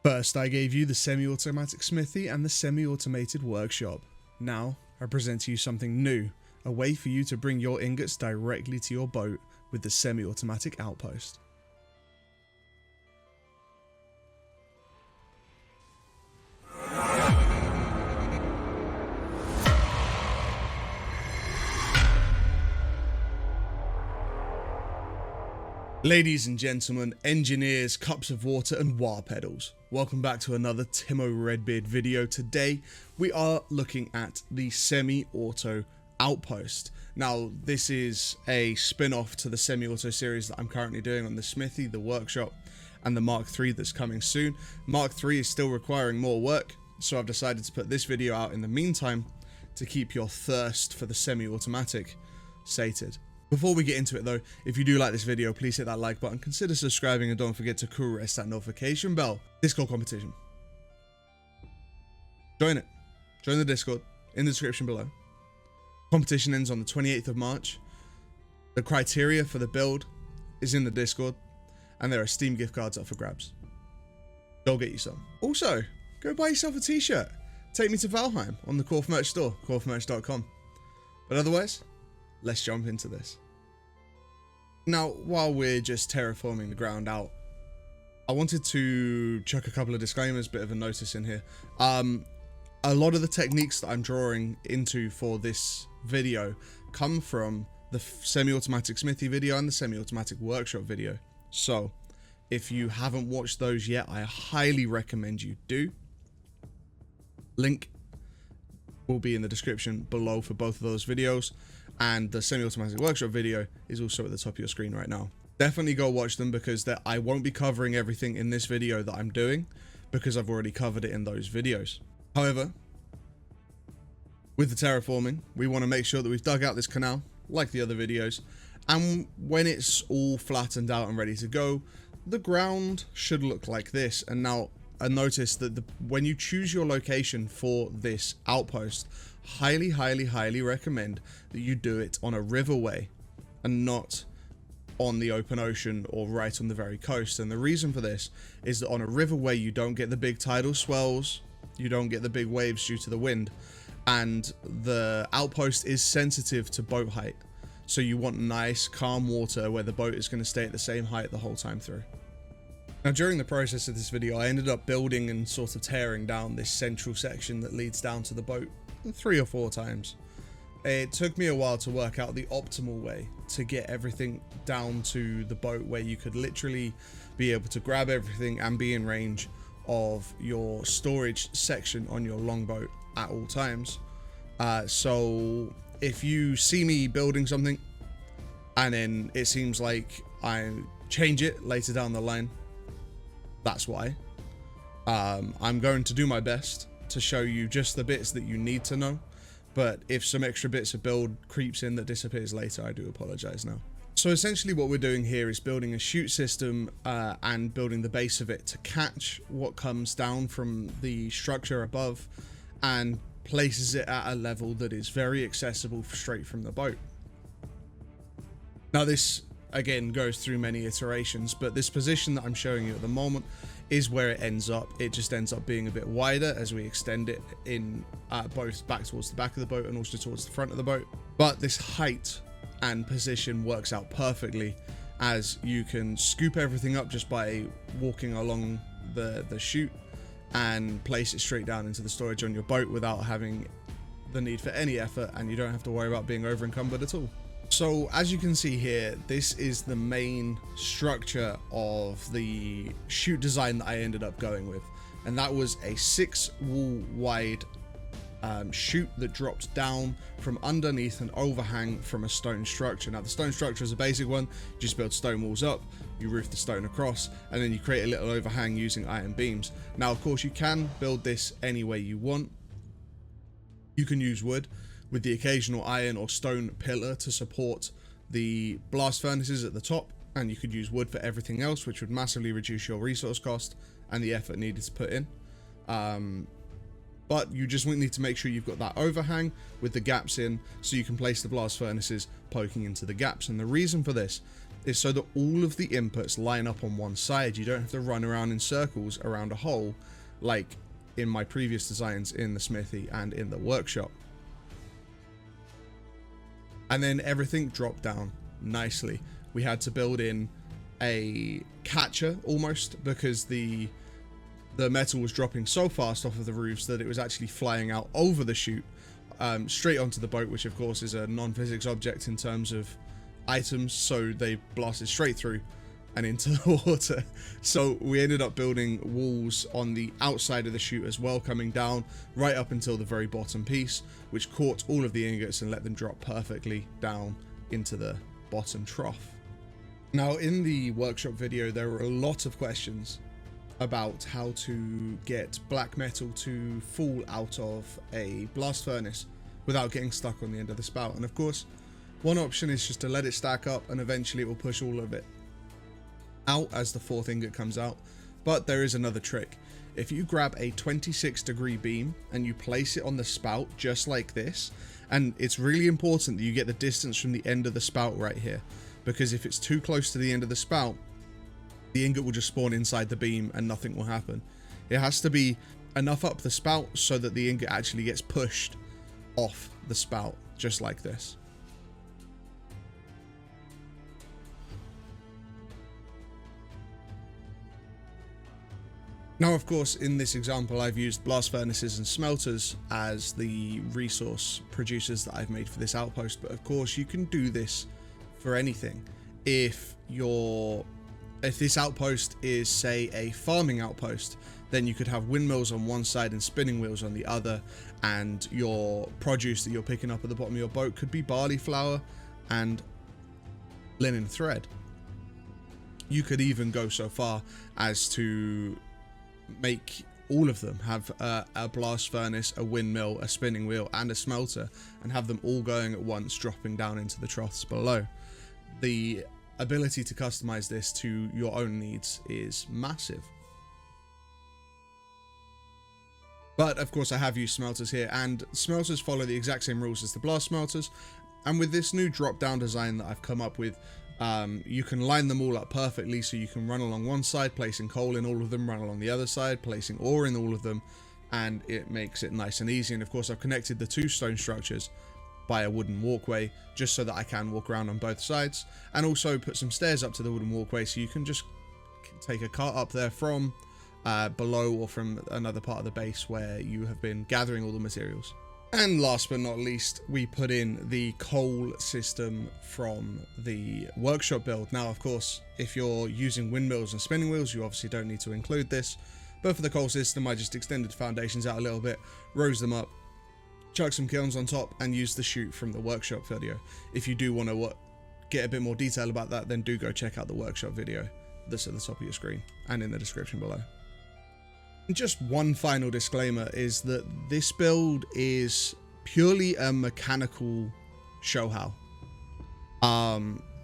First, I gave you the semi-automatic smithy and the semi-automated workshop. Now, I present to you something new, a way for you to bring your ingots directly to your boat with the semi-automatic outpost. Ladies and gentlemen, engineers, cups of water and wah pedals, welcome back to another Timoredbeard video. Today we are looking at the semi-auto outpost. Now this is a spin-off to the semi-auto series that I'm currently doing on the smithy, the workshop and the Mark III that's coming soon. Mark III is still requiring more work, so I've decided to put this video out in the meantime to keep your thirst for the semi-automatic sated. Before we get into it though, if you do like this video, please hit that like button, consider subscribing and don't forget to caress that notification bell. Discord competition. Join it. Join the Discord in the description below. Competition ends on the 28th of March. The criteria for the build is in the Discord and there are Steam gift cards up for grabs. Go get you some. Also, go buy yourself a t-shirt. Take me to Valheim on the Korf merch store, korfmerch.com. But otherwise, let's jump into this. Now, while we're just terraforming the ground out, I wanted to chuck a couple of disclaimers, bit of a notice in here. A lot of the techniques that I'm drawing into for this video come from the semi-automatic smithy video and the semi-automatic workshop video. So, if you haven't watched those yet, I highly recommend you do. Link will be in the description below for both of those videos. And the semi-automatic workshop video is also at the top of your screen right now. Definitely go watch them because I won't be covering everything in this video that I'm doing because I've already covered it in those videos. However, with the terraforming, we want to make sure that we've dug out this canal like the other videos. And when it's all flattened out and ready to go, the ground should look like this. And now I noticed that when you choose your location for this outpost, highly recommend that you do it on a riverway and not on the open ocean or right on the very coast. And the reason for this is that on a riverway you don't get the big tidal swells, you don't get the big waves due to the wind, and the outpost is sensitive to boat height, so you want nice calm water where the boat is going to stay at the same height the whole time through. Now during the process of this video I ended up building and sort of tearing down this central section that leads down to the boat 3 or 4 times. It took me a while to work out the optimal way to get everything down to the boat where you could literally be able to grab everything and be in range of your storage section on your longboat at all times. So if you see me building something and then it seems like I change it later down the line, that's why. I'm going to do my best to show you just the bits that you need to know, but if some extra bits of build creeps in that disappears later, I do apologize now. So essentially what we're doing here is building a chute system and building the base of it to catch what comes down from the structure above and places it at a level that is very accessible straight from the boat. Now this again goes through many iterations, but this position that I'm showing you at the moment is where it ends up. It just ends up being a bit wider as we extend it in both back towards the back of the boat and also towards the front of the boat. But this height and position works out perfectly, as you can scoop everything up just by walking along the chute and place it straight down into the storage on your boat without having the need for any effort, and you don't have to worry about being over encumbered at all. So as you can see here, this is the main structure of the chute design that I ended up going with, and that was a 6 wall wide chute that drops down from underneath an overhang from a stone structure. Now the stone structure is a basic one. You just build stone walls up, you roof the stone across, and then you create a little overhang using iron beams. Now of course you can build this any way you want. You can use wood with the occasional iron or stone pillar to support the blast furnaces at the top, and you could use wood for everything else, which would massively reduce your resource cost and the effort needed to put in. But you just need to make sure you've got that overhang with the gaps in so you can place the blast furnaces poking into the gaps. And the reason for this is so that all of the inputs line up on one side. You don't have to run around in circles around a hole like in my previous designs in the smithy and in the workshop. And then everything dropped down nicely. We had to build in a catcher almost, because the metal was dropping so fast off of the roofs that it was actually flying out over the chute, straight onto the boat, which of course is a non-physics object in terms of items, so they blasted straight through and into the water. So we ended up building walls on the outside of the chute as well, coming down right up until the very bottom piece, which caught all of the ingots and let them drop perfectly down into the bottom trough. Now, in the workshop video, there were a lot of questions about how to get black metal to fall out of a blast furnace without getting stuck on the end of the spout. And of course, one option is just to let it stack up, and eventually it will push all of it out as the fourth ingot comes out. But there is another trick. If you grab a 26-degree beam and you place it on the spout just like this, and it's really important that you get the distance from the end of the spout right here, because if it's too close to the end of the spout, the ingot will just spawn inside the beam and nothing will happen. It has to be enough up the spout so that the ingot actually gets pushed off the spout, just like this. Now, of course, in this example, I've used blast furnaces and smelters as the resource producers that I've made for this outpost. But of course, you can do this for anything. If this outpost is, say, a farming outpost, then you could have windmills on one side and spinning wheels on the other, and your produce that you're picking up at the bottom of your boat could be barley flour and linen thread. You could even go so far as to make all of them have a blast furnace, a windmill, a spinning wheel, and a smelter, and have them all going at once, dropping down into the troughs below. The ability to customize this to your own needs is massive. But of course, I have used smelters here, and smelters follow the exact same rules as the blast smelters. And with this new drop down design that I've come up with, you can line them all up perfectly, so you can run along one side, placing coal in all of them, run along the other side, placing ore in all of them, and it makes it nice and easy. And of course, I've connected the two stone structures by a wooden walkway, just so that I can walk around on both sides, and also put some stairs up to the wooden walkway, so you can just take a cart up there from below or from another part of the base where you have been gathering all the materials. And last but not least, we put in the coal system from the workshop build. Now, of course, if you're using windmills and spinning wheels, you obviously don't need to include this. But for the coal system, I just extended foundations out a little bit, rose them up, chuck some kilns on top, and use the chute from the workshop video. If you do want to get a bit more detail about that, then do go check out the workshop video that's at the top of your screen and in the description below. Just one final disclaimer is that this build is purely a mechanical show how.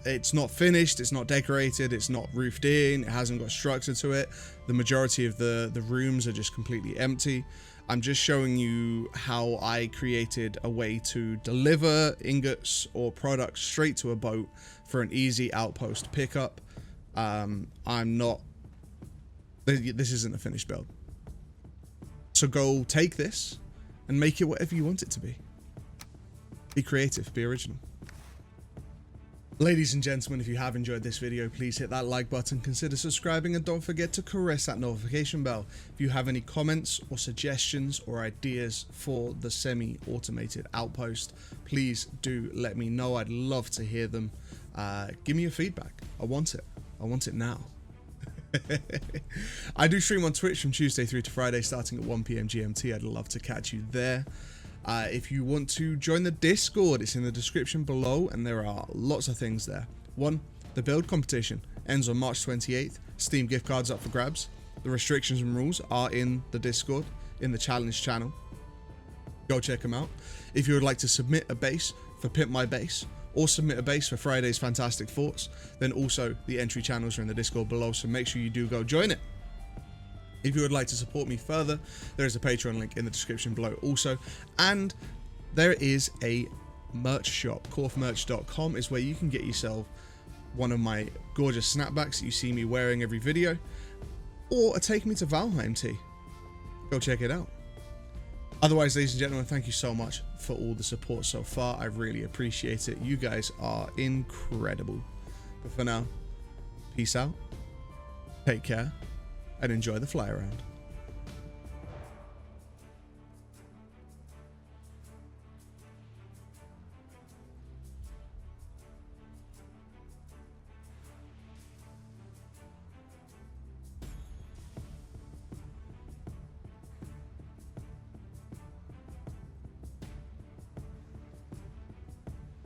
It's not finished, it's not decorated, it's not roofed in, it hasn't got structure to it. The majority of the rooms are just completely empty. I'm just showing you how I created a way to deliver ingots or products straight to a boat for an easy outpost pickup. This isn't a finished build. So go take this and make it whatever you want it to be. Be creative, be original. Ladies and gentlemen, if you have enjoyed this video, please hit that like button, consider subscribing, and don't forget to caress that notification bell. If you have any comments or suggestions or ideas for the semi-automated outpost, please do let me know. I'd love to hear them. Give me your feedback. I want it. I want it now. I do stream on Twitch from Tuesday through to Friday, starting at 1 PM GMT. I'd love to catch you there. If you want to join the Discord, it's in the description below, and there are lots of things there. One, the build competition ends on March 28th. Steam gift cards up for grabs. The restrictions and rules are in the Discord, in the challenge channel. Go check them out. If you would like to submit a base for Pimp My Base, or submit a base for Friday's Fantastic Thoughts, then also the entry channels are in the Discord below, so make sure you do go join it. If you would like to support me further, there is a Patreon link in the description below also, and there is a merch shop. Korfmerch.com is where you can get yourself one of my gorgeous snapbacks that you see me wearing every video, or a Take Me to Valheim tee. Go check it out. Otherwise, ladies and gentlemen, thank you so much for all the support so far. I really appreciate it. You guys are incredible. But for now, peace out, take care, and enjoy the fly around.